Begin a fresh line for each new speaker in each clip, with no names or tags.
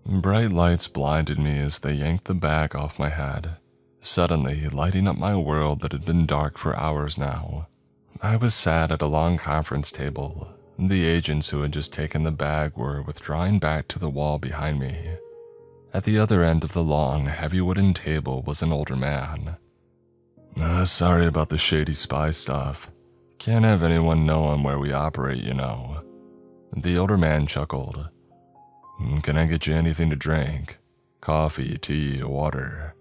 Bright lights blinded me as they yanked the bag off my head, suddenly lighting up my world that had been dark for hours now. I was sat at a long conference table. The agents who had just taken the bag were withdrawing back to the wall behind me. At the other end of the long, heavy wooden table was an older man. Sorry about the shady spy stuff. Can't have anyone knowing where we operate, you know. The older man chuckled. Can I get you anything to drink? Coffee, tea, water?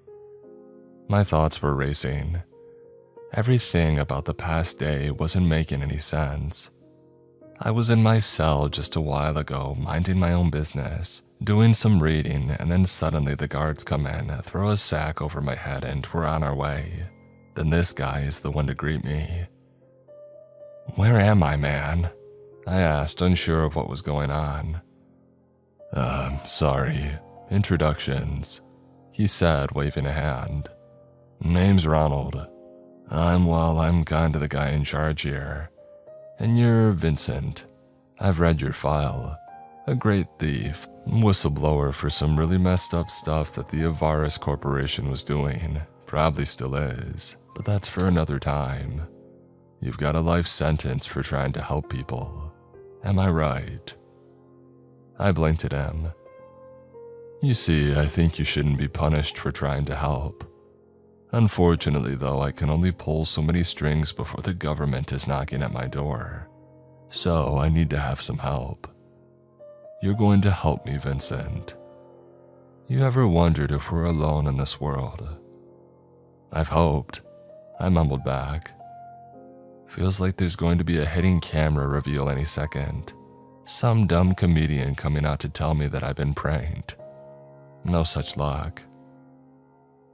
My thoughts were racing. Everything about the past day wasn't making any sense. I was in my cell just a while ago, minding my own business, doing some reading, and then suddenly the guards come in, throw a sack over my head, and we're on our way. Then this guy is the one to greet me. Where am I, man? I asked, unsure of what was going on. Sorry. Introductions, he said, waving a hand. Name's Ronald. I'm kinda the guy in charge here. And you're Vincent. I've read your file. A great thief, whistleblower for some really messed up stuff that the Avaris Corporation was doing. Probably still is, but that's for another time. You've got a life sentence for trying to help people. Am I right? I blinked at him. You see, I think you shouldn't be punished for trying to help. Unfortunately, though, I can only pull so many strings before the government is knocking at my door. So I need to have some help. You're going to help me, Vincent. You ever wondered if we're alone in this world? I've hoped, I mumbled back. Feels like there's going to be a hidden camera reveal any second. Some dumb comedian coming out to tell me that I've been pranked. No such luck.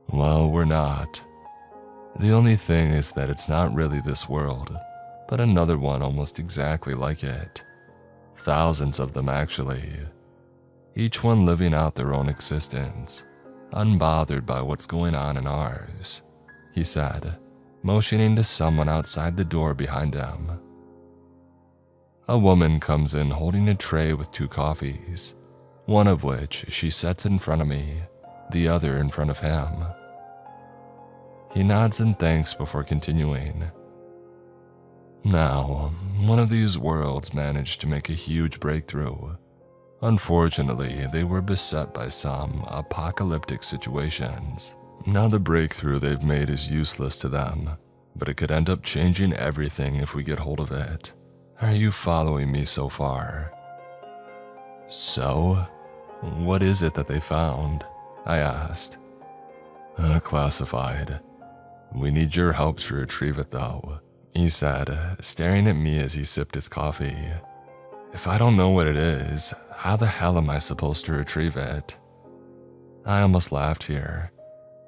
Well, we're not. The only thing is that it's not really this world, but another one almost exactly like it. Thousands of them, actually. Each one living out their own existence, unbothered by what's going on in ours, he said, motioning to someone outside the door behind him. A woman comes in holding a tray with 2 coffees, one of which she sets in front of me, the other in front of him. He nods in thanks before continuing. Now, one of these worlds managed to make a huge breakthrough. Unfortunately, they were beset by some apocalyptic situations. Now the breakthrough they've made is useless to them, but it could end up changing everything if we get hold of it. Are you following me so far? So, what is it that they found? I asked. Classified. We need your help to retrieve it though, he said, staring at me as he sipped his coffee. If I don't know what it is, how the hell am I supposed to retrieve it? I almost laughed here.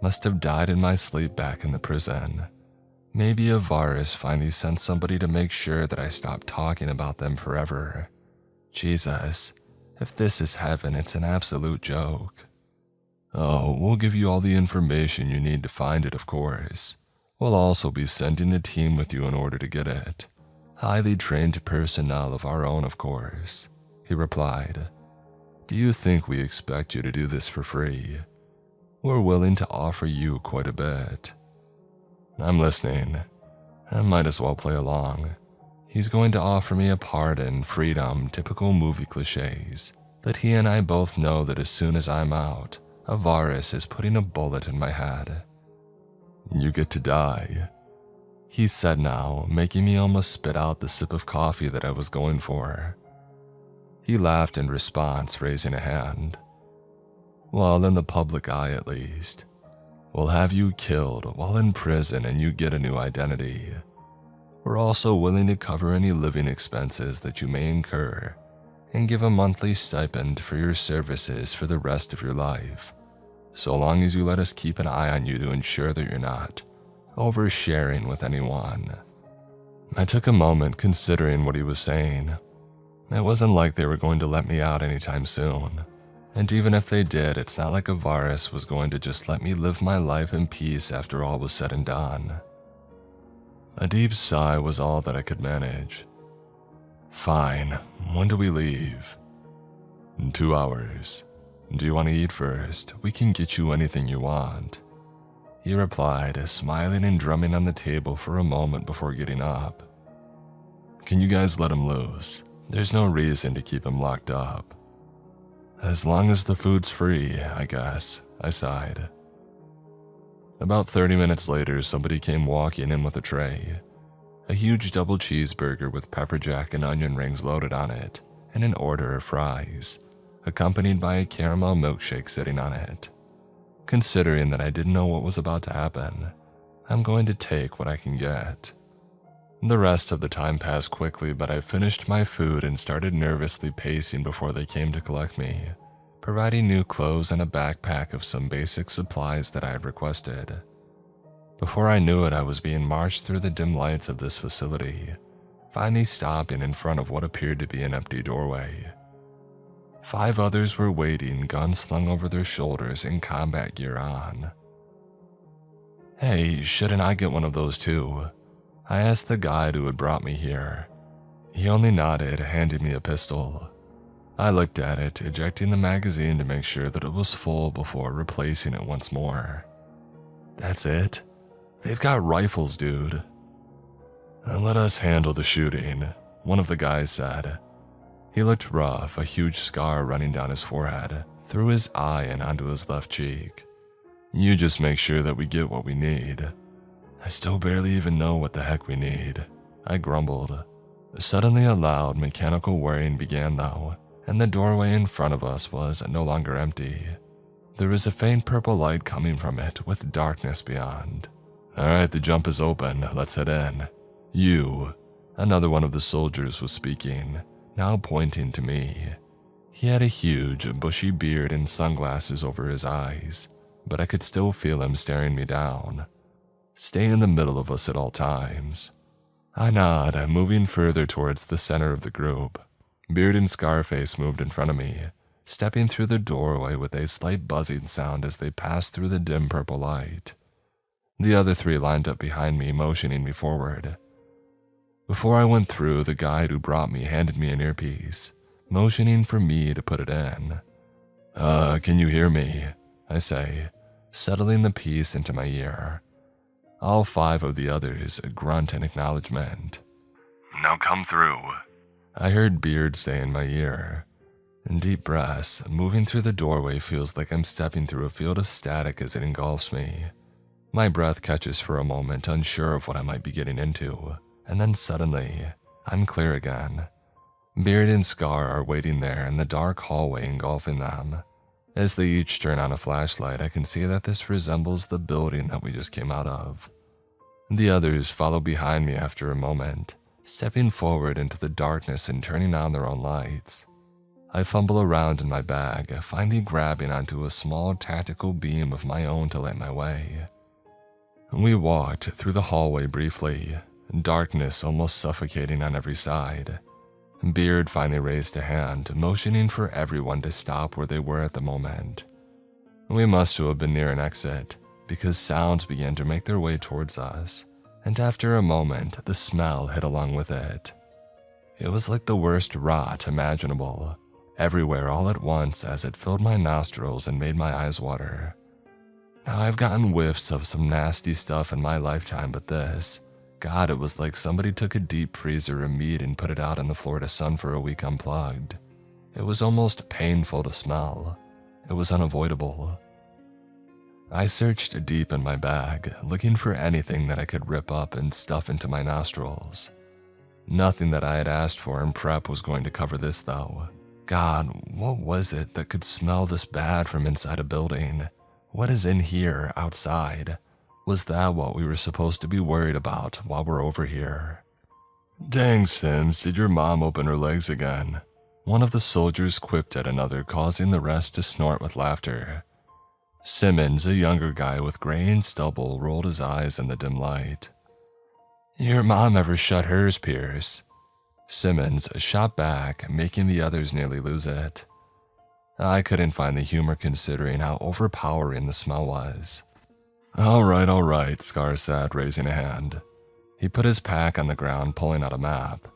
Must have died in my sleep back in the prison. Maybe Avaris finally sent somebody to make sure that I stopped talking about them forever. Jesus, if this is heaven, it's an absolute joke. Oh, we'll give you all the information you need to find it, of course. We'll also be sending a team with you in order to get it. Highly trained personnel of our own, of course, he replied. Do you think we expect you to do this for free? We're willing to offer you quite a bit. I'm listening. I might as well play along. He's going to offer me a pardon, freedom, typical movie cliches, but he and I both know that as soon as I'm out, Avaris is putting a bullet in my head. You get to die, he said now, making me almost spit out the sip of coffee that I was going for. He laughed in response, raising a hand. Well, in the public eye at least. We'll have you killed while in prison and you get a new identity. We're also willing to cover any living expenses that you may incur and give a monthly stipend for your services for the rest of your life, so long as you let us keep an eye on you to ensure that you're not oversharing with anyone. I took a moment considering what he was saying. It wasn't like they were going to let me out anytime soon. And even if they did, it's not like Avaris was going to just let me live my life in peace after all was said and done. A deep sigh was all that I could manage. Fine, when do we leave? In 2 hours. Do you want to eat first? We can get you anything you want. He replied, smiling and drumming on the table for a moment before getting up. Can you guys let him loose? There's no reason to keep him locked up. As long as the food's free, I guess, I sighed. About 30 minutes later, somebody came walking in with a tray. A huge double cheeseburger with pepper jack and onion rings loaded on it, and an order of fries, accompanied by a caramel milkshake sitting on it. Considering that I didn't know what was about to happen, I'm going to take what I can get. The rest of the time passed quickly, but I finished my food and started nervously pacing before they came to collect me, providing new clothes and a backpack of some basic supplies that I had requested. Before I knew it, I was being marched through the dim lights of this facility, finally stopping in front of what appeared to be an empty doorway. 5 others were waiting, guns slung over their shoulders and combat gear on. Hey, shouldn't I get one of those too? I asked the guide who had brought me here. He only nodded, handing me a pistol. I looked at it, ejecting the magazine to make sure that it was full before replacing it once more. That's it? They've got rifles, dude. Let us handle the shooting, one of the guys said. He looked rough, a huge scar running down his forehead, through his eye and onto his left cheek. You just make sure that we get what we need. I still barely even know what the heck we need, I grumbled. Suddenly a loud mechanical whirring began though, and the doorway in front of us was no longer empty. There was a faint purple light coming from it with darkness beyond. Alright, the jump is open, let's head in. You, another one of the soldiers was speaking, now pointing to me. He had a huge, bushy beard and sunglasses over his eyes, but I could still feel him staring me down. Stay in the middle of us at all times. I nod, moving further towards the center of the group. Beard and Scarface moved in front of me, stepping through the doorway with a slight buzzing sound as they passed through the dim purple light. The other 3 lined up behind me, motioning me forward. Before I went through, the guide who brought me handed me an earpiece, motioning for me to put it in. Can you hear me? I say, settling the piece into my ear. All 5 of the others grunt in acknowledgement. Now come through, I heard Beard say in my ear. Deep breaths, moving through the doorway feels like I'm stepping through a field of static as it engulfs me. My breath catches for a moment, unsure of what I might be getting into. And then suddenly, I'm clear again. Beard and Scar are waiting there in the dark hallway engulfing them. As they each turn on a flashlight, I can see that this resembles the building that we just came out of. The others follow behind me after a moment, stepping forward into the darkness and turning on their own lights. I fumble around in my bag, finally grabbing onto a small tactical beam of my own to light my way. We walked through the hallway briefly, darkness almost suffocating on every side. Beard finally raised a hand, motioning for everyone to stop where they were at the moment. We must have been near an exit, because sounds began to make their way towards us, and after a moment, the smell hit along with it. It was like the worst rot imaginable, everywhere all at once as it filled my nostrils and made my eyes water. Now I've gotten whiffs of some nasty stuff in my lifetime, but this, God, it was like somebody took a deep freezer of meat and put it out in the Florida sun for a week unplugged. It was almost painful to smell. It was unavoidable. I searched deep in my bag, looking for anything that I could rip up and stuff into my nostrils. Nothing that I had asked for in prep was going to cover this though. God, what was it that could smell this bad from inside a building? What is in here, outside? Was that what we were supposed to be worried about while we're over here? Dang, Sims, did your mom open her legs again? One of the soldiers quipped at another, causing the rest to snort with laughter. Simmons, a younger guy with gray and stubble, rolled his eyes in the dim light. Your mom ever shut hers, Pierce? Simmons shot back, making the others nearly lose it. I couldn't find the humor considering how overpowering the smell was. All right, Scar said, raising a hand. He put his pack on the ground, pulling out a map.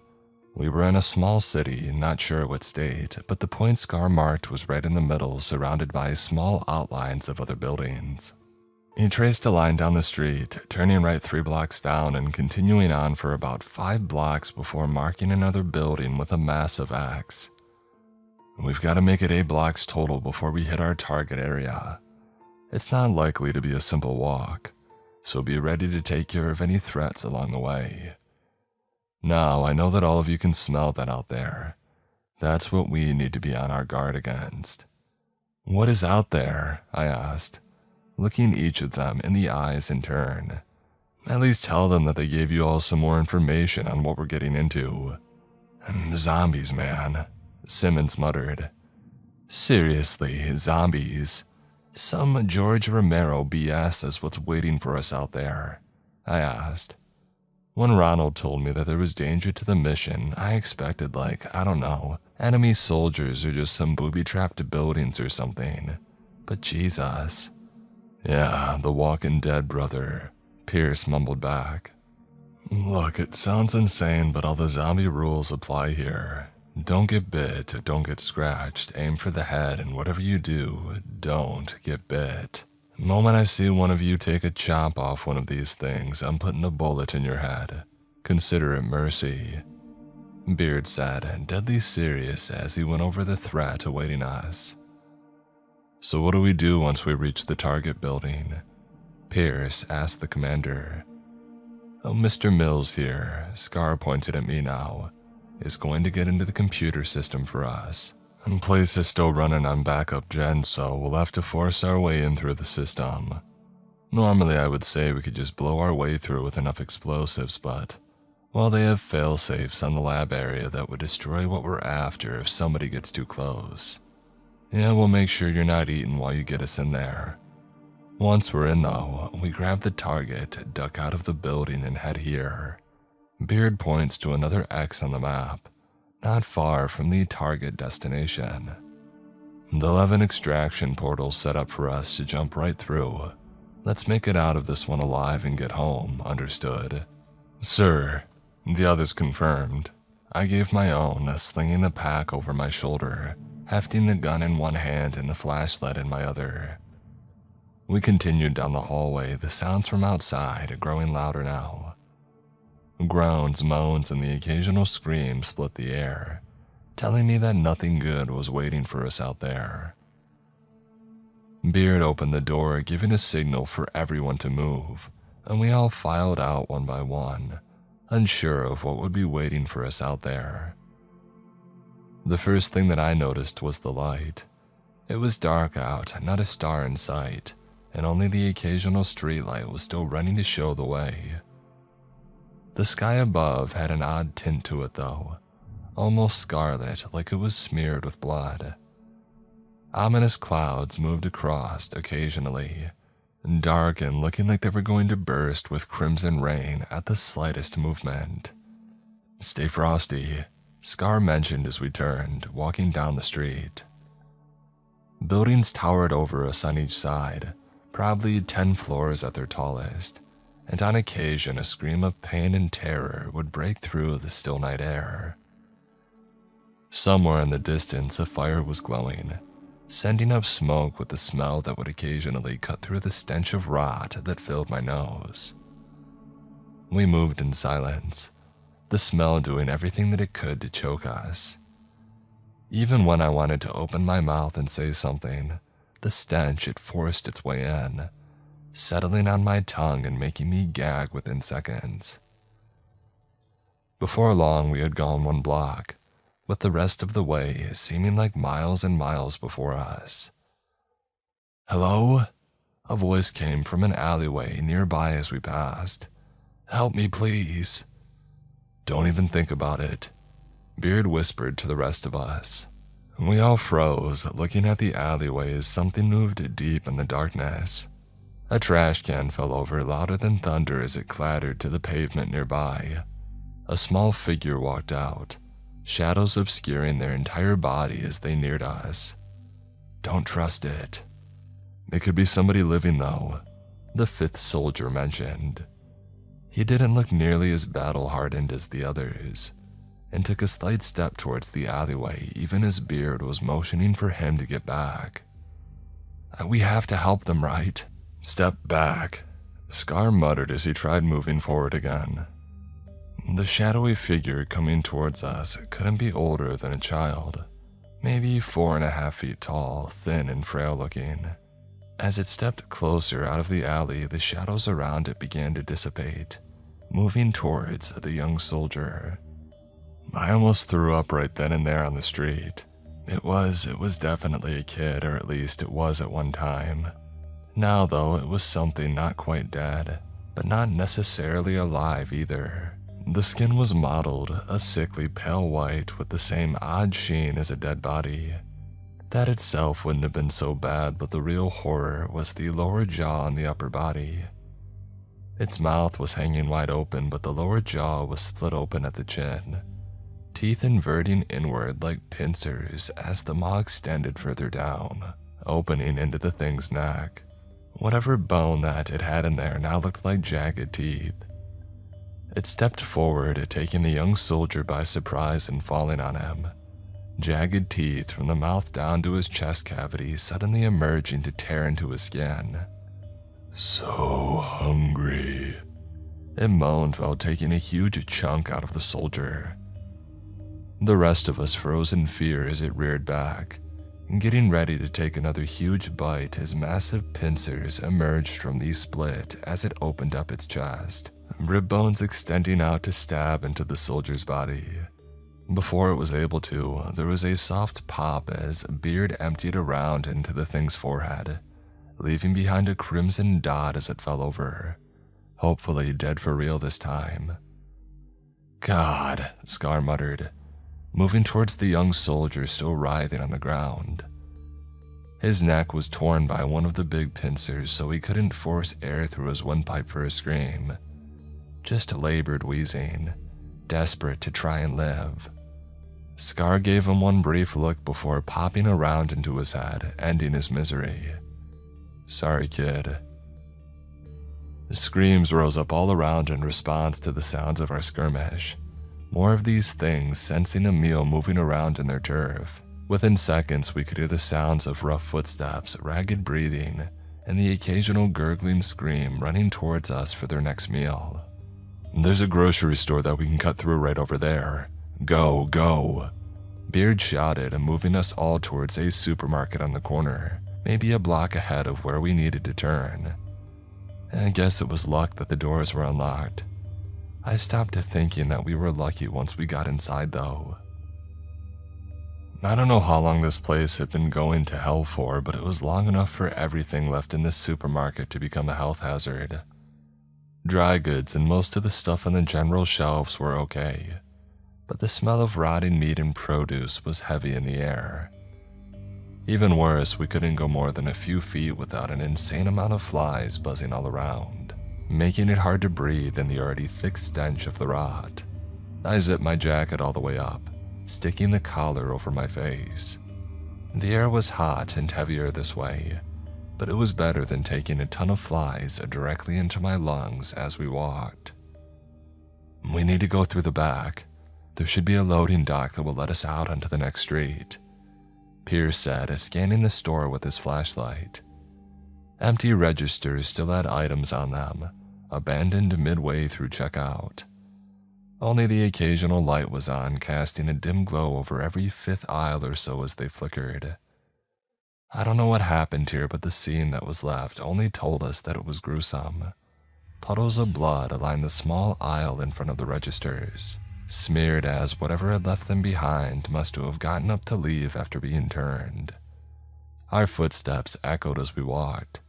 We were in a small city, not sure what state, but the point Scar marked was right in the middle, surrounded by small outlines of other buildings. He traced a line down the street, turning right 3 blocks down and continuing on for about 5 blocks before marking another building with a massive X. We've got to make it 8 blocks total before we hit our target area. It's not likely to be a simple walk, so be ready to take care of any threats along the way. Now, I know that all of you can smell that out there. That's what we need to be on our guard against. What is out there? I asked, looking each of them in the eyes in turn. At least tell them that they gave you all some more information on what we're getting into. Zombies, man, Simmons muttered. Seriously, zombies. Some George Romero BS is what's waiting for us out there, I asked. When Ronald told me that there was danger to the mission, I expected I don't know, enemy soldiers or just some booby-trapped buildings or something. But Jesus. Yeah, the Walking Dead, brother, Pierce mumbled back. Look, it sounds insane, but all the zombie rules apply here. Don't get bit, don't get scratched, aim for the head, and whatever you do, don't get bit. The moment I see one of you take a chop off one of these things, I'm putting a bullet in your head. Consider it mercy. Beard said, deadly serious as he went over the threat awaiting us. So what do we do once we reach the target building? Pierce asked the commander. Oh, Mr. Mills here, Scar pointed at me now, is going to get into the computer system for us. The place is still running on backup gen, so we'll have to force our way in through the system. Normally I would say we could just blow our way through with enough explosives, but, well, they have fail-safes on the lab area that would destroy what we're after if somebody gets too close. Yeah, we'll make sure you're not eating while you get us in there. Once we're in though, we grab the target, duck out of the building and head here. Beard points to another X on the map, not far from the target destination. They'll have an extraction portal set up for us to jump right through. Let's make it out of this one alive and get home, understood? Sir, the others confirmed. I gave my own, slinging the pack over my shoulder, hefting the gun in one hand and the flashlight in my other. We continued down the hallway, the sounds from outside growing louder now. Groans, moans, and the occasional scream split the air, telling me that nothing good was waiting for us out there. Beard opened the door, giving a signal for everyone to move, and we all filed out one by one, unsure of what would be waiting for us out there. The first thing that I noticed was the light. It was dark out, not a star in sight, and only the occasional streetlight was still running to show the way. The sky above had an odd tint to it though, almost scarlet, like it was smeared with blood. Ominous clouds moved across occasionally, dark and looking like they were going to burst with crimson rain at the slightest movement. Stay frosty, Scar mentioned as we turned, walking down the street. Buildings towered over us on each side, probably 10 floors at their tallest, and on occasion a scream of pain and terror would break through the still night air. Somewhere in the distance a fire was glowing, sending up smoke with a smell that would occasionally cut through the stench of rot that filled my nose. We moved in silence, the smell doing everything that it could to choke us. Even when I wanted to open my mouth and say something, the stench it forced its way in, settling on my tongue and making me gag within seconds. Before long, we had gone 1 block, with the rest of the way seeming like miles and miles before us. Hello? A voice came from an alleyway nearby as we passed. Help me, please. Don't even think about it, Beard whispered to the rest of us. We all froze, looking at the alleyway as something moved deep in the darkness. A trash can fell over louder than thunder as it clattered to the pavement nearby. A small figure walked out, shadows obscuring their entire body as they neared us. Don't trust it. It could be somebody living though, the 5th soldier mentioned. He didn't look nearly as battle-hardened as the others, and took a slight step towards the alleyway even as Beard was motioning for him to get back. "We have to help them, right?" "Step back," Scar muttered as he tried moving forward again. The shadowy figure coming towards us couldn't be older than a child, maybe 4.5 feet tall, thin and frail looking. As it stepped closer out of the alley, the shadows around it began to dissipate, moving towards the young soldier. I almost threw up right then and there on the street. It was definitely a kid, or at least it was at one time. Now though, it was something not quite dead, but not necessarily alive either. The skin was mottled, a sickly pale white with the same odd sheen as a dead body. That itself wouldn't have been so bad, but the real horror was the lower jaw and the upper body. Its mouth was hanging wide open, but the lower jaw was split open at the chin, teeth inverting inward like pincers as the maw extended further down, opening into the thing's neck. Whatever bone that it had in there now looked like jagged teeth. It stepped forward, taking the young soldier by surprise and falling on him. Jagged teeth from the mouth down to his chest cavity suddenly emerging to tear into his skin. "So hungry," it moaned while taking a huge chunk out of the soldier. The rest of us froze in fear as it reared back, getting ready to take another huge bite as massive pincers emerged from the split as it opened up its chest, rib bones extending out to stab into the soldier's body. Before it was able to, there was a soft pop as Beard emptied around into the thing's forehead, leaving behind a crimson dot as it fell over, hopefully dead for real this time. "God," Scar muttered, moving towards the young soldier still writhing on the ground. His neck was torn by one of the big pincers, so he couldn't force air through his windpipe for a scream, just labored wheezing, desperate to try and live. Scar gave him one brief look before popping around into his head, ending his misery. "Sorry, kid." Screams rose up all around in response to the sounds of our skirmish. More of these things sensing a meal moving around in their turf. Within seconds, we could hear the sounds of rough footsteps, ragged breathing, and the occasional gurgling scream running towards us for their next meal. "There's a grocery store that we can cut through right over there. Go, go." Beard shouted, moving us all towards a supermarket on the corner, maybe a block ahead of where we needed to turn. I guess it was luck that the doors were unlocked. I stopped thinking that we were lucky once we got inside though. I don't know how long this place had been going to hell for, but it was long enough for everything left in this supermarket to become a health hazard. Dry goods and most of the stuff on the general shelves were okay, but the smell of rotting meat and produce was heavy in the air. Even worse, we couldn't go more than a few feet without an insane amount of flies buzzing all around, making it hard to breathe in the already thick stench of the rot. I zipped my jacket all the way up, sticking the collar over my face. The air was hot and heavier this way, but it was better than taking a ton of flies directly into my lungs as we walked. "We need to go through the back. There should be a loading dock that will let us out onto the next street," Pierce said, scanning the store with his flashlight. Empty registers still had items on them, abandoned midway through checkout. Only the occasional light was on, casting a dim glow over every fifth aisle or so as they flickered. I don't know what happened here, but the scene that was left only told us that it was gruesome. Puddles of blood lined the small aisle in front of the registers, smeared as whatever had left them behind must have gotten up to leave after being turned. Our footsteps echoed as we walked,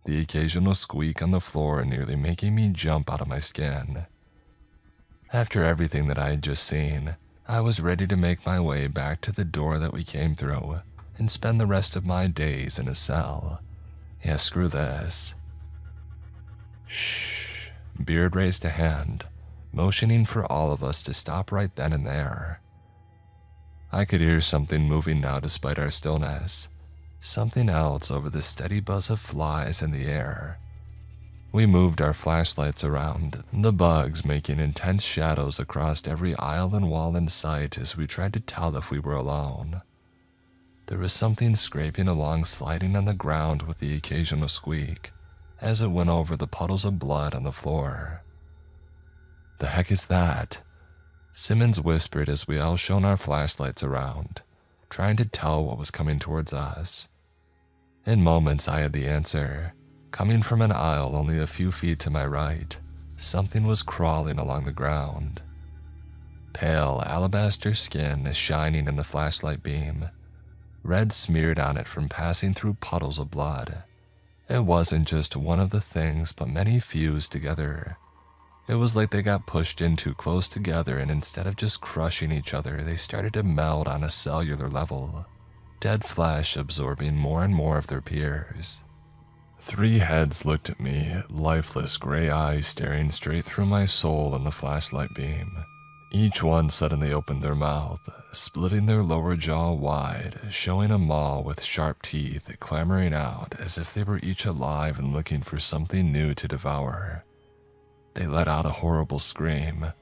the occasional squeak on the floor nearly making me jump out of my skin. After everything that I had just seen, I was ready to make my way back to the door that we came through and spend the rest of my days in a cell. Yeah, screw this. Shh. Beard raised a hand, motioning for all of us to stop right then and there. I could hear something moving now despite our stillness, something else over the steady buzz of flies in the air. We moved our flashlights around, the bugs making intense shadows across every aisle and wall in sight as we tried to tell if we were alone. There was something scraping along, sliding on the ground with the occasional squeak as it went over the puddles of blood on the floor. "The heck is that?" Simmons whispered as we all shone our flashlights around, trying to tell what was coming towards us. In moments I had the answer. Coming from an aisle only a few feet to my right, something was crawling along the ground. Pale alabaster skin shining in the flashlight beam, red smeared on it from passing through puddles of blood. It wasn't just one of the things, but many fused together. It was like they got pushed in too close together, and instead of just crushing each other, they started to meld on a cellular level, dead flesh absorbing more and more of their peers. 3 heads looked at me, lifeless gray eyes staring straight through my soul in the flashlight beam. Each one suddenly opened their mouth, splitting their lower jaw wide, showing a maw with sharp teeth clamoring out as if they were each alive and looking for something new to devour. They let out a horrible scream.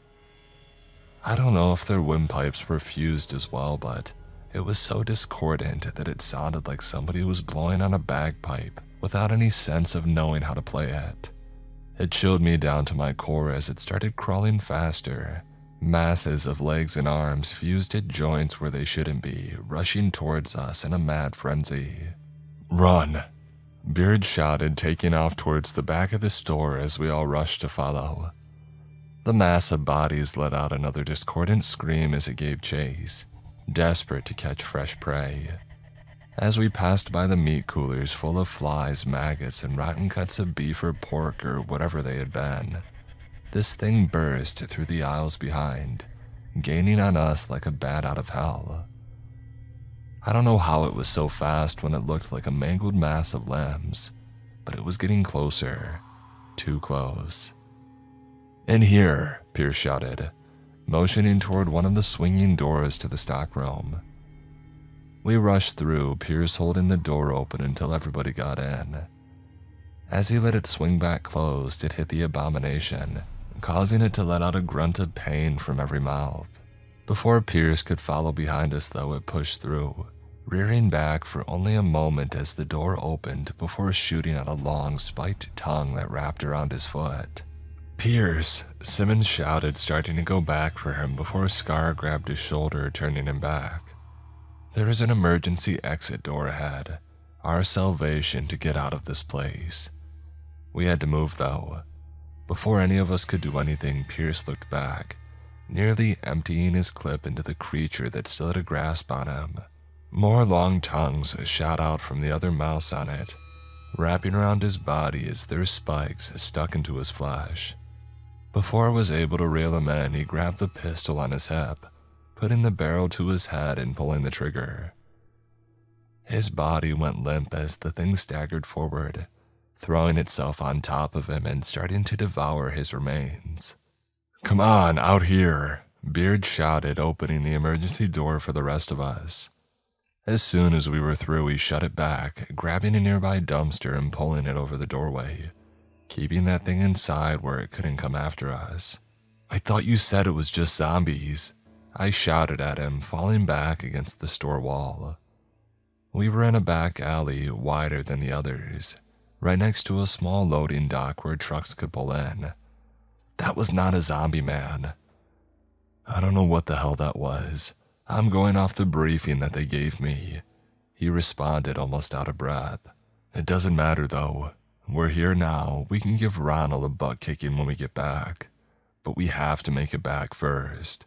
I don't know if their windpipes were fused as well, but it was so discordant that it sounded like somebody was blowing on a bagpipe without any sense of knowing how to play it. It chilled me down to my core as it started crawling faster. Masses of legs and arms fused at joints where they shouldn't be, rushing towards us in a mad frenzy. "Run!" Beard shouted, taking off towards the back of the store as we all rushed to follow. The mass of bodies let out another discordant scream as it gave chase, desperate to catch fresh prey. As we passed by the meat coolers full of flies, maggots, and rotten cuts of beef or pork or whatever they had been, this thing burst through the aisles behind, gaining on us like a bat out of hell. I don't know how it was so fast when it looked like a mangled mass of limbs, but it was getting closer, too close. "In here," Pierce shouted, motioning toward one of the swinging doors to the stockroom. We rushed through, Pierce holding the door open until everybody got in. As he let it swing back closed, it hit the abomination, causing it to let out a grunt of pain from every mouth. Before Pierce could follow behind us, though, it pushed through, rearing back for only a moment as the door opened before shooting out a long, spiked tongue that wrapped around his foot. "Pierce!" Simmons shouted, starting to go back for him before Scar grabbed his shoulder, turning him back. There is an emergency exit door ahead, our salvation to get out of this place. We had to move, though. Before any of us could do anything, Pierce looked back, nearly emptying his clip into the creature that still had a grasp on him. More long tongues shot out from the other mouths on it, wrapping around his body as their spikes stuck into his flesh. Before I was able to reel him in, he grabbed the pistol on his hip, putting the barrel to his head and pulling the trigger. His body went limp as the thing staggered forward, throwing itself on top of him and starting to devour his remains. "Come on, out here!" Beard shouted, opening the emergency door for the rest of us. As soon as we were through, he shut it back, grabbing a nearby dumpster and pulling it over the doorway, keeping that thing inside where it couldn't come after us. "I thought you said it was just zombies," I shouted at him, falling back against the store wall. We were in a back alley wider than the others, right next to a small loading dock where trucks could pull in. "That was not a zombie, man." "I don't know what the hell that was. I'm going off the briefing that they gave me," he responded, almost out of breath. "It doesn't matter, though. We're here now. We can give Ronald a butt kicking when we get back, but we have to make it back first."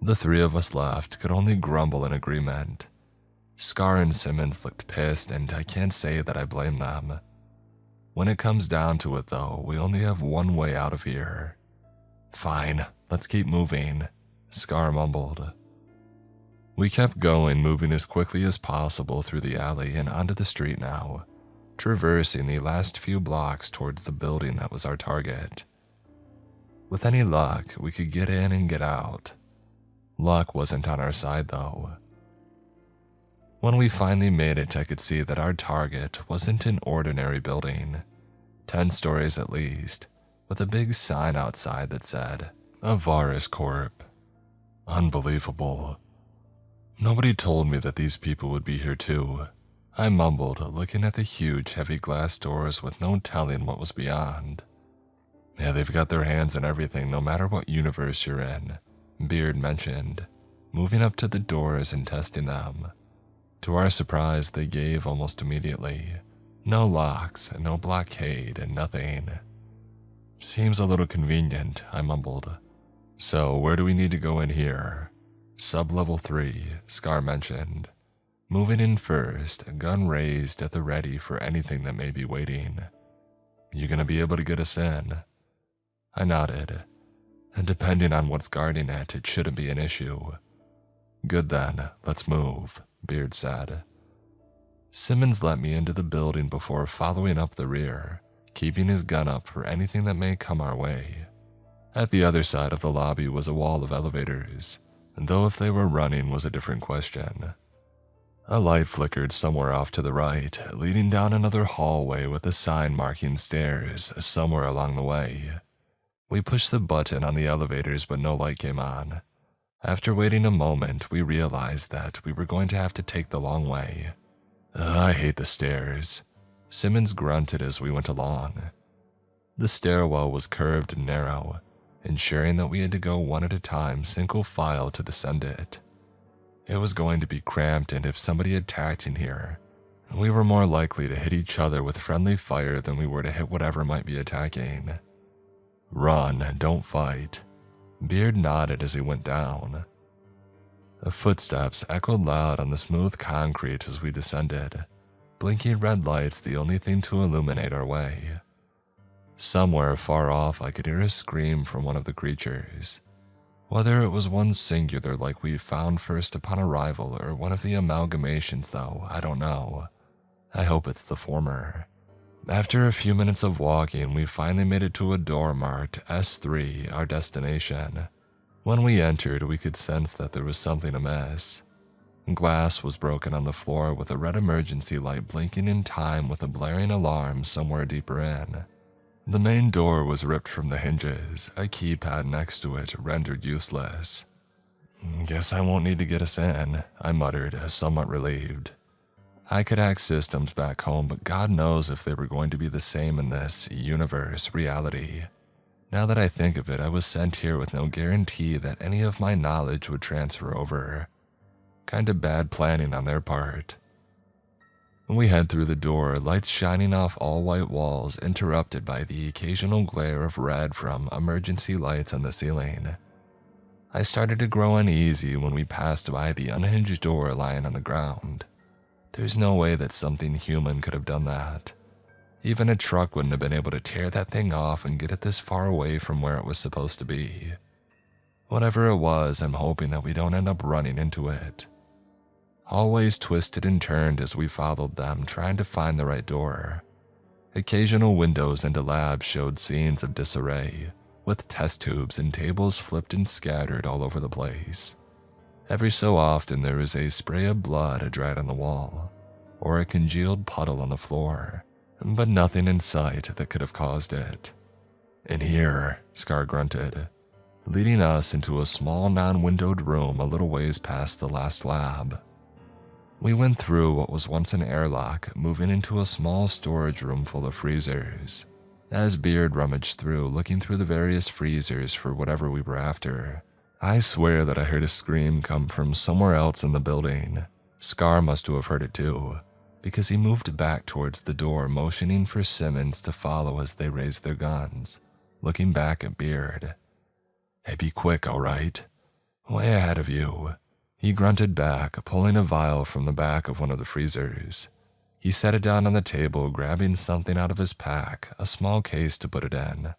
The 3 of us left could only grumble in agreement. Scar and Simmons looked pissed, and I can't say that I blame them. When it comes down to it, though, we only have one way out of here. "Fine, let's keep moving," Scar mumbled. We kept going, moving as quickly as possible through the alley and onto the street now, traversing the last few blocks towards the building that was our target. With any luck, we could get in and get out. Luck wasn't on our side, though. When we finally made it, I could see that our target wasn't an ordinary building. 10 stories at least, with a big sign outside that said, Avaris Corp. Unbelievable. Nobody told me that these people would be here too. I mumbled, looking at the huge, heavy glass doors with no telling what was beyond. Yeah, they've got their hands in everything no matter what universe you're in, Beard mentioned, moving up to the doors and testing them. To our surprise, they gave almost immediately. No locks, no blockade, and nothing. Seems a little convenient, I mumbled. So, where do we need to go in here? Sub-level 3, Scar mentioned. Moving in first, gun raised at the ready for anything that may be waiting. You gonna be able to get us in? I nodded. And depending on what's guarding it, it shouldn't be an issue. Good then, let's move, Beard said. Simmons let me into the building before following up the rear, keeping his gun up for anything that may come our way. At the other side of the lobby was a wall of elevators, though if they were running was a different question. A light flickered somewhere off to the right, leading down another hallway with a sign marking stairs somewhere along the way. We pushed the button on the elevators, but no light came on. After waiting a moment, we realized that we were going to have to take the long way. I hate the stairs, Simmons grunted as we went along. The stairwell was curved and narrow, ensuring that we had to go one at a time single file to descend it. It was going to be cramped, and if somebody attacked in here, we were more likely to hit each other with friendly fire than we were to hit whatever might be attacking. Run, don't fight. Beard nodded as he went down. Footsteps echoed loud on the smooth concrete as we descended, blinking red lights the only thing to illuminate our way. Somewhere far off I could hear a scream from one of the creatures. Whether it was one singular like we found first upon arrival or one of the amalgamations though, I don't know. I hope it's the former. After a few minutes of walking, we finally made it to a door marked S3, our destination. When we entered, we could sense that there was something amiss. Glass was broken on the floor with a red emergency light blinking in time with a blaring alarm somewhere deeper in. The main door was ripped from the hinges, a keypad next to it rendered useless. Guess I won't need to get us in, I muttered, somewhat relieved. I could hack systems back home, but God knows if they were going to be the same in this universe reality. Now that I think of it, I was sent here with no guarantee that any of my knowledge would transfer over. Kinda bad planning on their part. We head through the door, lights shining off all white walls, interrupted by the occasional glare of red from emergency lights on the ceiling. I started to grow uneasy when we passed by the unhinged door lying on the ground. There's no way that something human could have done that. Even a truck wouldn't have been able to tear that thing off and get it this far away from where it was supposed to be. Whatever it was, I'm hoping that we don't end up running into it. Hallways twisted and turned as we followed them, trying to find the right door. Occasional windows into labs showed scenes of disarray, with test tubes and tables flipped and scattered all over the place. Every so often there was a spray of blood dried on the wall, or a congealed puddle on the floor, but nothing in sight that could have caused it. In here, Scar grunted, leading us into a small non-windowed room a little ways past the last lab. We went through what was once an airlock, moving into a small storage room full of freezers. As Beard rummaged through, looking through the various freezers for whatever we were after, I swear that I heard a scream come from somewhere else in the building. Scar must have heard it too, because he moved back towards the door, motioning for Simmons to follow as they raised their guns, looking back at Beard. Hey, be quick, all right? Way ahead of you. He grunted back, pulling a vial from the back of one of the freezers. He set it down on the table, grabbing something out of his pack, a small case to put it in.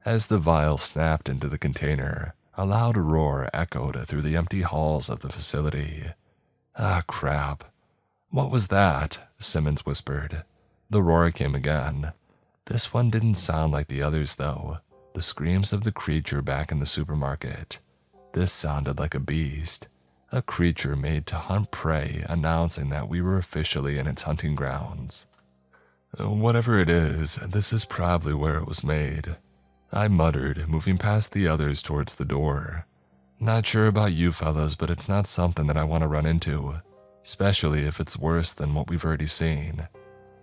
As the vial snapped into the container, a loud roar echoed through the empty halls of the facility. Ah, crap. What was that? Simmons whispered. The roar came again. This one didn't sound like the others, though. The screams of the creature back in the supermarket. This sounded like a beast. A creature made to hunt prey, announcing that we were officially in its hunting grounds. Whatever it is, this is probably where it was made, I muttered, moving past the others towards the door. Not sure about you fellas, but it's not something that I want to run into, especially if it's worse than what we've already seen.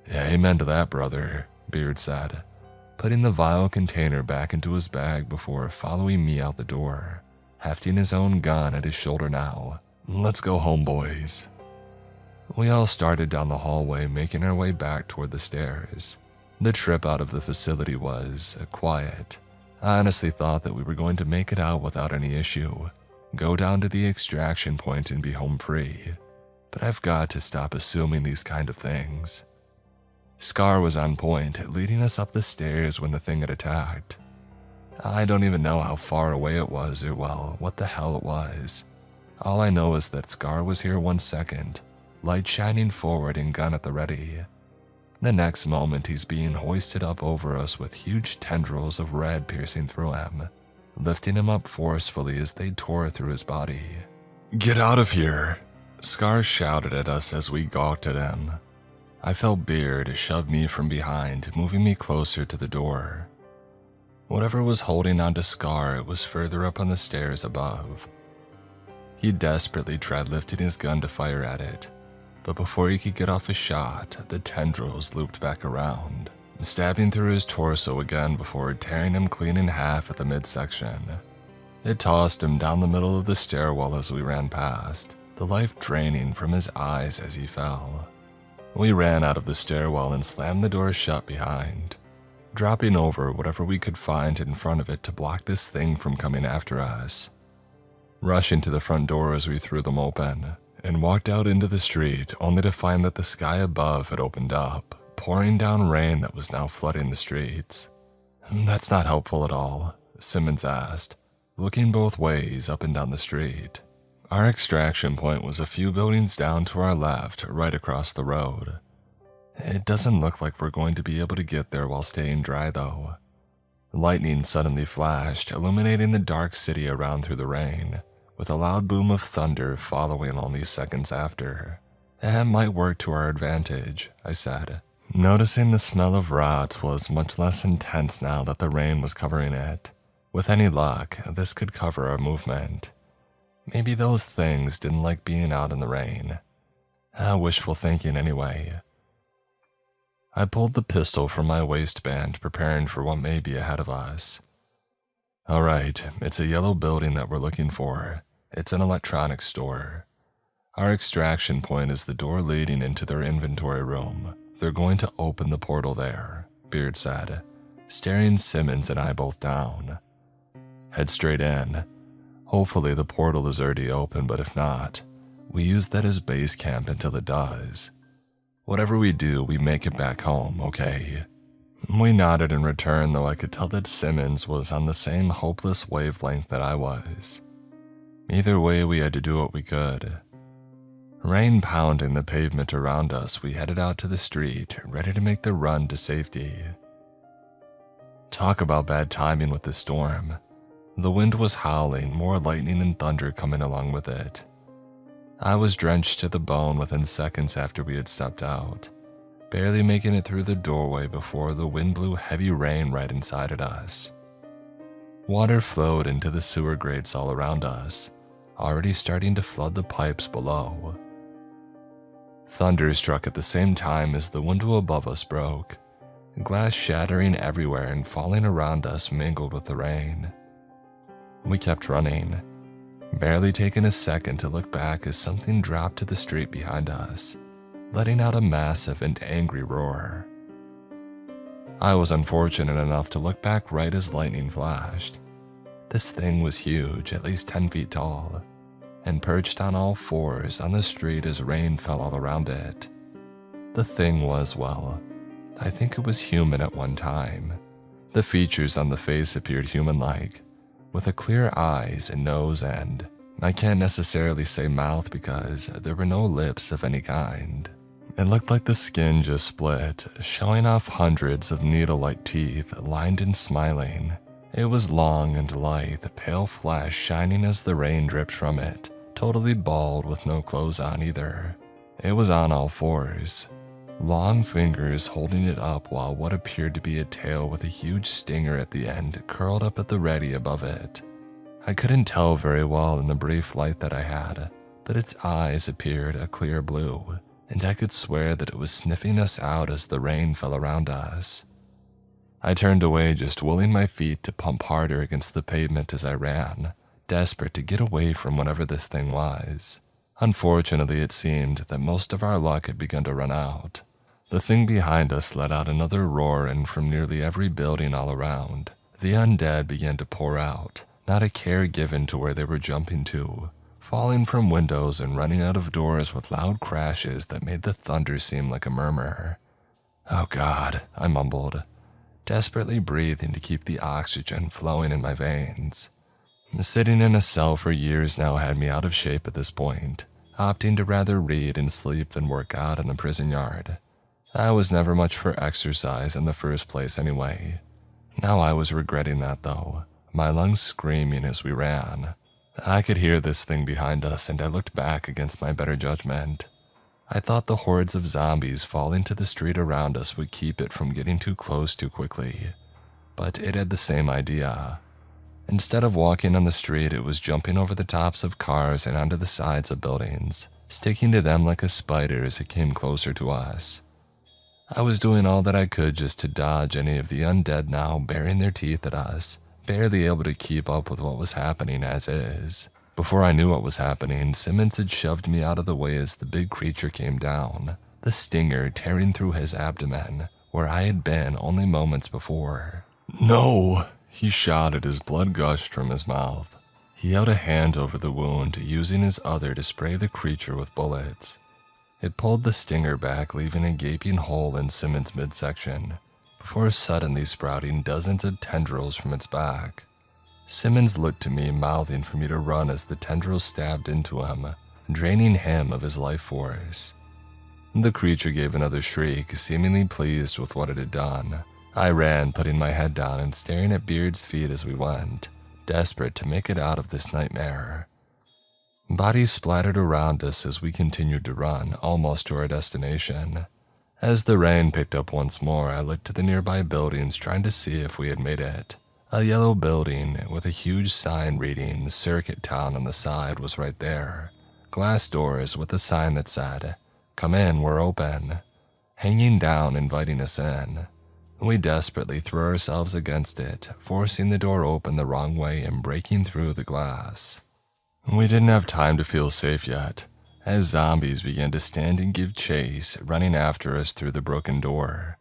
Yeah, amen to that, brother, Beard said, putting the vial container back into his bag before following me out the door, hefting his own gun at his shoulder now. Let's go home, boys. We all started down the hallway, making our way back toward the stairs. The trip out of the facility was quiet. I honestly thought that we were going to make it out without any issue, go down to the extraction point and be home free. But I've got to stop assuming these kind of things. Scar was on point, leading us up the stairs when the thing had attacked. I don't even know how far away it was or, well, what the hell it was. All I know is that Scar was here 1 second, light shining forward and gun at the ready. The next moment he's being hoisted up over us with huge tendrils of red piercing through him, lifting him up forcefully as they tore through his body. Get out of here! Scar shouted at us as we gawked at him. I felt Beard shove me from behind, moving me closer to the door. Whatever was holding onto Scar was further up on the stairs above. He desperately tried lifting his gun to fire at it, but before he could get off a shot, the tendrils looped back around, stabbing through his torso again before tearing him clean in half at the midsection. It tossed him down the middle of the stairwell as we ran past, the life draining from his eyes as he fell. We ran out of the stairwell and slammed the door shut behind, dropping over whatever we could find in front of it to block this thing from coming after us. Rushing to the front door as we threw them open, and walked out into the street only to find that the sky above had opened up, pouring down rain that was now flooding the streets. That's not helpful at all, Simmons asked, looking both ways up and down the street. Our extraction point was a few buildings down to our left, right across the road. It doesn't look like we're going to be able to get there while staying dry, though. Lightning suddenly flashed, illuminating the dark city around through the rain, with a loud boom of thunder following only seconds after. That might work to our advantage, I said, noticing the smell of rot was much less intense now that the rain was covering it. With any luck, this could cover our movement. Maybe those things didn't like being out in the rain. Wishful thinking anyway. I pulled the pistol from my waistband, preparing for what may be ahead of us. All right, it's a yellow building that we're looking for. It's an electronics store. Our extraction point is the door leading into their inventory room. They're going to open the portal there, Beard said, staring Simmons and I both down. Head straight in. Hopefully the portal is already open, but if not, we use that as base camp until it does. Whatever we do, we make it back home, okay? We nodded in return, though I could tell that Simmons was on the same hopeless wavelength that I was. Either way, we had to do what we could. Rain pounding the pavement around us, we headed out to the street, ready to make the run to safety. Talk about bad timing with the storm. The wind was howling, more lightning and thunder coming along with it. I was drenched to the bone within seconds after we had stepped out, barely making it through the doorway before the wind blew heavy rain right inside at us. Water flowed into the sewer grates all around us, already starting to flood the pipes below. Thunder struck at the same time as the window above us broke, glass shattering everywhere and falling around us mingled with the rain. We kept running, barely taking a second to look back as something dropped to the street behind us, letting out a massive and angry roar. I was unfortunate enough to look back right as lightning flashed. This thing was huge, at least 10 feet tall, and perched on all fours on the street as rain fell all around it. The thing was, well, I think it was human at one time. The features on the face appeared human-like, with a clear eyes and nose and, I can't necessarily say mouth because there were no lips of any kind. It looked like the skin just split, showing off hundreds of needle-like teeth lined and smiling. It was long and lithe, pale flesh shining as the rain dripped from it, totally bald with no clothes on either. It was on all fours. long fingers holding it up while what appeared to be a tail with a huge stinger at the end curled up at the ready above it. I couldn't tell very well in the brief light that I had, but its eyes appeared a clear blue, and I could swear that it was sniffing us out as the rain fell around us. I turned away, just willing my feet to pump harder against the pavement as I ran, desperate to get away from whatever this thing was. Unfortunately, it seemed that most of our luck had begun to run out. The thing behind us let out another roar, and from nearly every building all around, the undead began to pour out, not a care given to where they were jumping to, falling from windows and running out of doors with loud crashes that made the thunder seem like a murmur. "Oh God," I mumbled, desperately breathing to keep the oxygen flowing in my veins. Sitting in a cell for years now had me out of shape at this point, opting to rather read and sleep than work out in the prison yard. I was never much for exercise in the first place anyway. Now I was regretting that though, my lungs screaming as we ran. I could hear this thing behind us, and I looked back against my better judgment. I thought the hordes of zombies falling to the street around us would keep it from getting too close too quickly, but it had the same idea. Instead of walking on the street, it was jumping over the tops of cars and onto the sides of buildings, sticking to them like a spider as it came closer to us. I was doing all that I could just to dodge any of the undead now baring their teeth at us, barely able to keep up with what was happening as is. Before I knew what was happening, Simmons had shoved me out of the way as the big creature came down, the stinger tearing through his abdomen, where I had been only moments before. "No!" he shouted as blood gushed from his mouth. He held a hand over the wound, using his other to spray the creature with bullets. It pulled the stinger back, leaving a gaping hole in Simmons' midsection, before suddenly sprouting dozens of tendrils from its back. Simmons looked to me, mouthing for me to run as the tendrils stabbed into him, draining him of his life force. The creature gave another shriek, seemingly pleased with what it had done. I ran, putting my head down and staring at Beard's feet as we went, desperate to make it out of this nightmare. Bodies splattered around us as we continued to run, almost to our destination. As the rain picked up once more, I looked to the nearby buildings, trying to see if we had made it. A yellow building with a huge sign reading Circuit Town on the side was right there. Glass doors with a sign that said, "Come in, we're open," hanging down, inviting us in. We desperately threw ourselves against it, forcing the door open the wrong way and breaking through the glass. We didn't have time to feel safe yet, as zombies began to stand and give chase, running after us through the broken door.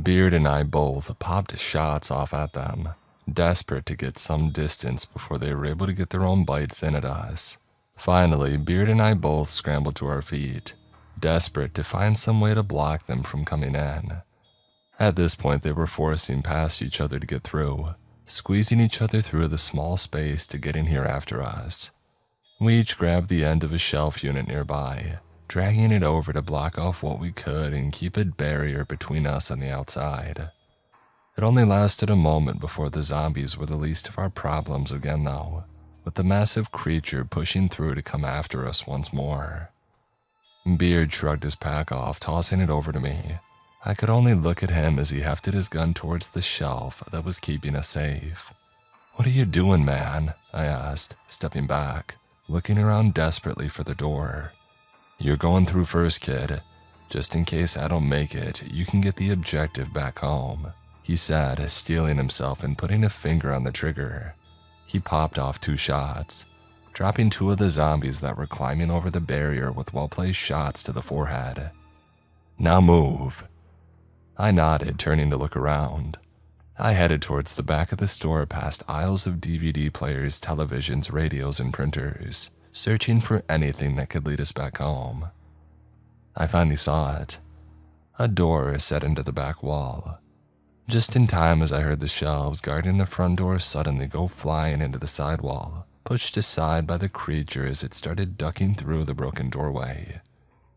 Beard and I both popped shots off at them, desperate to get some distance before they were able to get their own bites in at us. Finally, Beard and I both scrambled to our feet, desperate to find some way to block them from coming in. At this point, they were forcing past each other to get through, squeezing each other through the small space to get in here after us. We each grabbed the end of a shelf unit nearby, dragging it over to block off what we could and keep a barrier between us and the outside. It only lasted a moment before the zombies were the least of our problems again though, with the massive creature pushing through to come after us once more. Beard shrugged his pack off, tossing it over to me. I could only look at him as he hefted his gun towards the shelf that was keeping us safe. "What are you doing, man?" I asked, stepping back, looking around desperately for the door. "You're going through first, kid. Just in case I don't make it, you can get the objective back home," he said, steeling himself and putting a finger on the trigger. He popped off 2 shots, dropping 2 of the zombies that were climbing over the barrier with well-placed shots to the forehead. "Now move." I nodded, turning to look around. I headed towards the back of the store past aisles of DVD players, televisions, radios, and printers, searching for anything that could lead us back home. I finally saw it. A door set into the back wall. Just in time as I heard the shelves guarding the front door suddenly go flying into the sidewall, pushed aside by the creature as it started ducking through the broken doorway.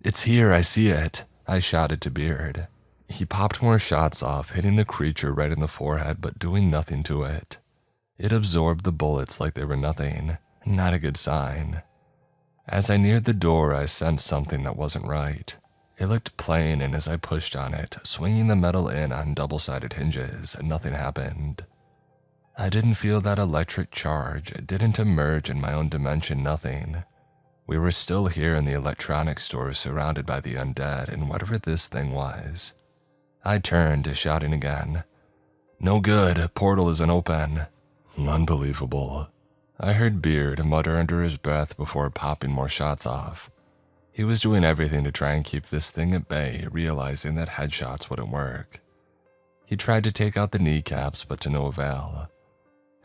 "It's here, I see it," I shouted to Beard. He popped more shots off, hitting the creature right in the forehead but doing nothing to it. It absorbed the bullets like they were nothing, not a good sign. As I neared the door, I sensed something that wasn't right. It looked plain, and as I pushed on it, swinging the metal in on double-sided hinges, nothing happened. I didn't feel that electric charge, it didn't emerge in my own dimension, nothing. We were still here in the electronics store surrounded by the undead and whatever this thing was. I turned, shouting again. "No good, portal isn't open." Unbelievable. I heard Beard mutter under his breath before popping more shots off. He was doing everything to try and keep this thing at bay, realizing that headshots wouldn't work. He tried to take out the kneecaps, but to no avail.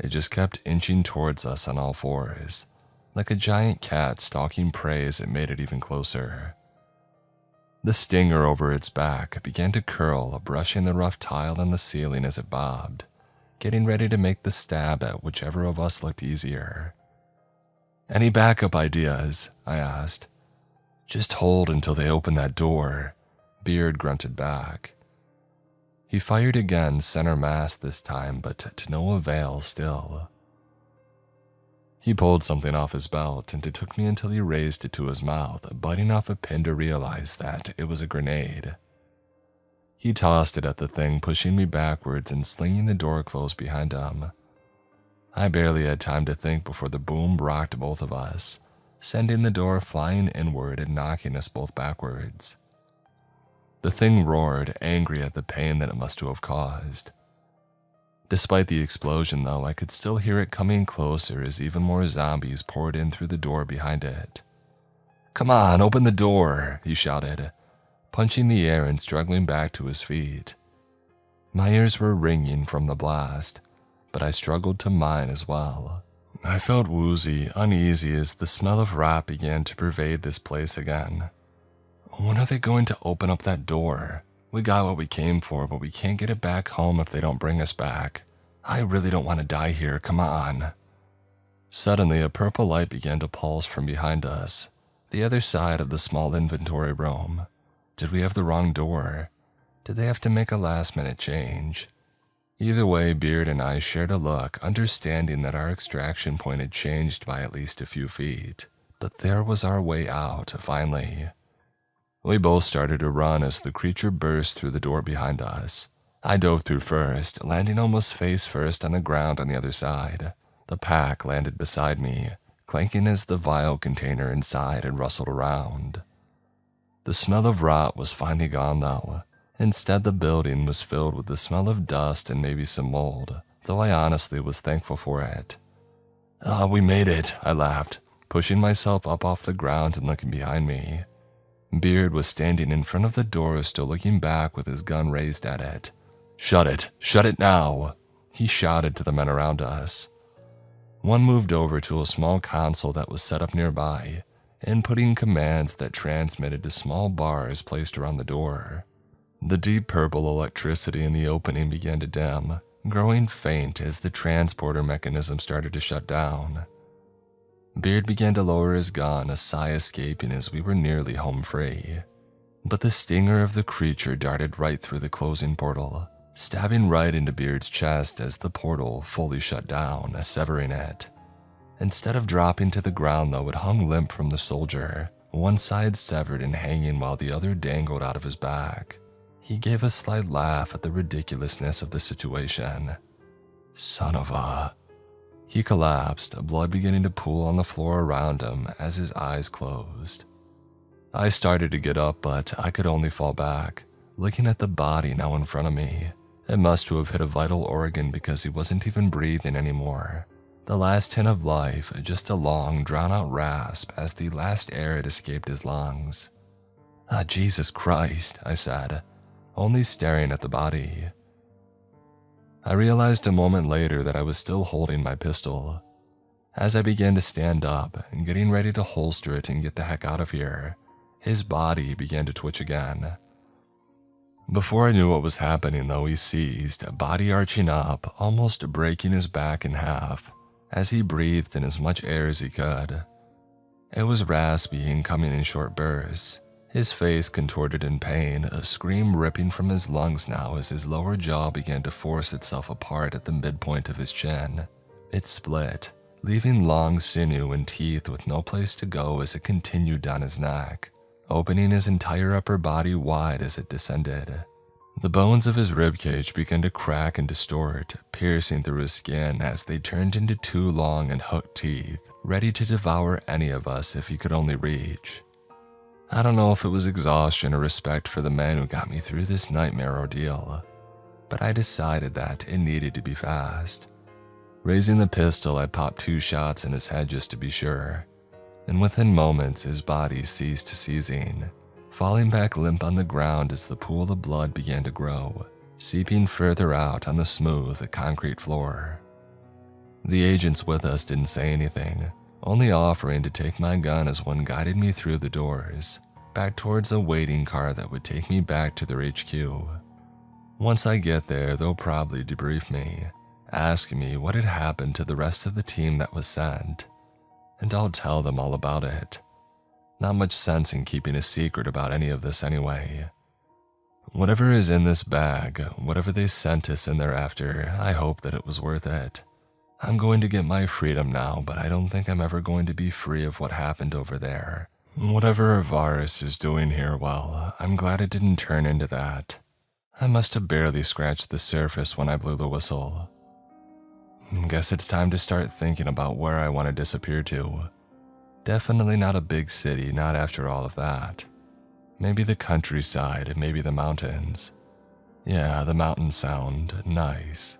It just kept inching towards us on all fours, like a giant cat stalking prey as it made it even closer. The stinger over its back began to curl, brushing the rough tile on the ceiling as it bobbed, getting ready to make the stab at whichever of us looked easier. "Any backup ideas?" I asked. "Just hold until they open that door," Beard grunted back. He fired again, center mass this time, but to no avail still. He pulled something off his belt, and it took me until he raised it to his mouth, biting off a pin to realize that it was a grenade. He tossed it at the thing, pushing me backwards and slinging the door closed behind him. I barely had time to think before the boom rocked both of us, sending the door flying inward and knocking us both backwards. The thing roared, angry at the pain that it must have caused. Despite the explosion, though, I could still hear it coming closer as even more zombies poured in through the door behind it. "Come on, open the door," he shouted, punching the air and struggling back to his feet. My ears were ringing from the blast, but I struggled to mine as well. I felt woozy, uneasy as the smell of rot began to pervade this place again. When are they going to open up that door? We got what we came for, but we can't get it back home if they don't bring us back. I really don't want to die here, come on. Suddenly, a purple light began to pulse from behind us, the other side of the small inventory room. Did we have the wrong door? Did they have to make a last-minute change? Either way, Beard and I shared a look, understanding that our extraction point had changed by at least a few feet. But there was our way out, finally. We both started to run as the creature burst through the door behind us. I dove through first, landing almost face first on the ground on the other side. The pack landed beside me, clanking as the vial container inside had rustled around. The smell of rot was finally gone, though. Instead, the building was filled with the smell of dust and maybe some mold, though I honestly was thankful for it. We made it," I laughed, pushing myself up off the ground and looking behind me. Beard was standing in front of the door, still looking back with his gun raised at it. Shut it now," he shouted to the men around us. One moved over to a small console that was set up nearby, inputting commands that transmitted to small bars placed around the door. The deep purple electricity in the opening began to dim, growing faint as the transporter mechanism started to shut down. Beard began to lower his gun, a sigh escaping as we were nearly home free. But the stinger of the creature darted right through the closing portal, stabbing right into Beard's chest as the portal fully shut down, severing it. Instead of dropping to the ground, though, it hung limp from the soldier, one side severed and hanging while the other dangled out of his back. He gave a slight laugh at the ridiculousness of the situation. "Son of a..." He collapsed, blood beginning to pool on the floor around him as his eyes closed. I started to get up, but I could only fall back, looking at the body now in front of me. It must have hit a vital organ because he wasn't even breathing anymore. The last hint of life, just a long, drawn-out rasp as the last air had escaped his lungs. Jesus Christ," I said, only staring at the body. I realized a moment later that I was still holding my pistol. As I began to stand up, getting ready to holster it and get the heck out of here, his body began to twitch again. Before I knew what was happening, though, he seized, body arching up, almost breaking his back in half, as he breathed in as much air as he could. It was raspy and coming in short bursts, his face contorted in pain, a scream ripping from his lungs now as his lower jaw began to force itself apart at the midpoint of his chin. It split, leaving long sinew and teeth with no place to go as it continued down his neck. opening his entire upper body wide as it descended. The bones of his ribcage began to crack and distort, piercing through his skin as they turned into two long and hooked teeth, ready to devour any of us if he could only reach. I don't know if it was exhaustion or respect for the man who got me through this nightmare ordeal, but I decided that it needed to be fast. Raising the pistol, I popped 2 shots in his head just to be sure, and within moments his body ceased seizing, falling back limp on the ground as the pool of blood began to grow, seeping further out on the smooth concrete floor. The agents with us didn't say anything, only offering to take my gun as one guided me through the doors, back towards a waiting car that would take me back to their HQ. Once I get there, they'll probably debrief me, asking me what had happened to the rest of the team that was sent, and I'll tell them all about it. Not much sense in keeping a secret about any of this anyway. Whatever is in this bag, whatever they sent us in thereafter, I hope that it was worth it. I'm going to get my freedom now, but I don't think I'm ever going to be free of what happened over there. Whatever Varus is doing here, well, I'm glad it didn't turn into that. I must have barely scratched the surface when I blew the whistle. Guess it's time to start thinking about where I want to disappear to. Definitely not a big city, not after all of that. Maybe the countryside, maybe the mountains. Yeah, the mountains sound nice.